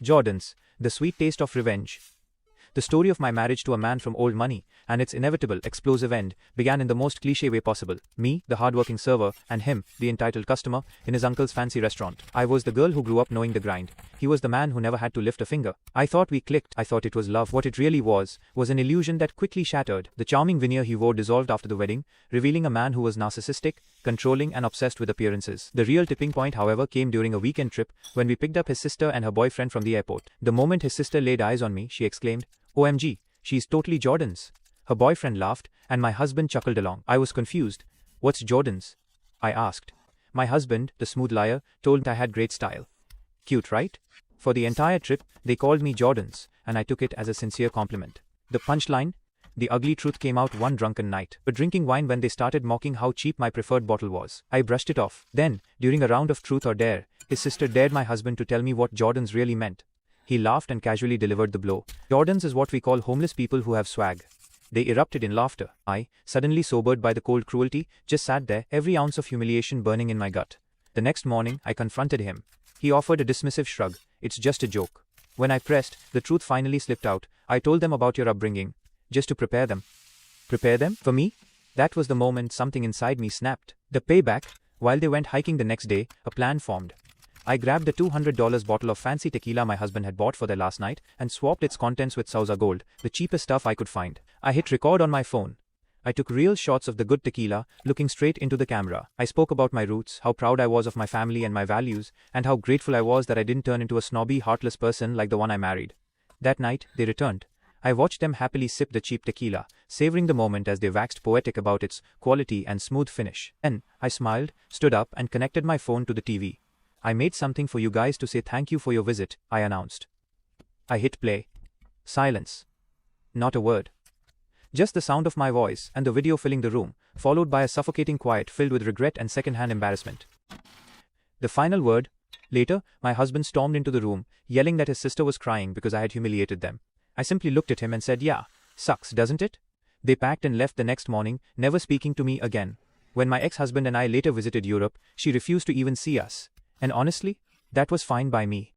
Jordans, the sweet taste of revenge. The story of my marriage to a man from old money, and its inevitable, explosive end, began in the most cliché way possible. Me, the hardworking server, and him, the entitled customer, in his uncle's fancy restaurant. I was the girl who grew up knowing the grind. He was the man who never had to lift a finger. I thought we clicked. I thought it was love. What it really was an illusion that quickly shattered. The charming veneer he wore dissolved after the wedding, revealing a man who was narcissistic, controlling, and obsessed with appearances. The real tipping point, however, came during a weekend trip when we picked up his sister and her boyfriend from the airport. The moment his sister laid eyes on me, she exclaimed, "OMG, she's totally Jordan's." Her boyfriend laughed, and my husband chuckled along. I was confused. "What's Jordan's?" I asked. My husband, the smooth liar, told I had great style. Cute, right? For the entire trip, they called me Jordan's, and I took it as a sincere compliment. The punchline? The ugly truth came out one drunken night. But drinking wine when they started mocking how cheap my preferred bottle was. I brushed it off. Then, during a round of truth or dare, his sister dared my husband to tell me what Jordan's really meant. He laughed and casually delivered the blow. "Jordans is what we call homeless people who have swag." They erupted in laughter. I, suddenly sobered by the cold cruelty, just sat there, every ounce of humiliation burning in my gut. The next morning, I confronted him. He offered a dismissive shrug. "It's just a joke." When I pressed, the truth finally slipped out. "I told them about your upbringing. Just to prepare them." Prepare them? For me? That was the moment something inside me snapped. The payback. While they went hiking the next day, a plan formed. I grabbed the $200 bottle of fancy tequila my husband had bought for their last night and swapped its contents with Sousa Gold, the cheapest stuff I could find. I hit record on my phone. I took real shots of the good tequila, looking straight into the camera. I spoke about my roots, how proud I was of my family and my values, and how grateful I was that I didn't turn into a snobby, heartless person like the one I married. That night, they returned. I watched them happily sip the cheap tequila, savoring the moment as they waxed poetic about its quality and smooth finish. Then, I smiled, stood up, and connected my phone to the TV. "I made something for you guys to say thank you for your visit," I announced. I hit play. Silence. Not a word. Just the sound of my voice and the video filling the room, followed by a suffocating quiet filled with regret and second-hand embarrassment. The final word. Later, my husband stormed into the room, yelling that his sister was crying because I had humiliated them. I simply looked at him and said, "Yeah, sucks, doesn't it?" They packed and left the next morning, never speaking to me again. When my ex-husband and I later visited Europe, she refused to even see us. And honestly, that was fine by me.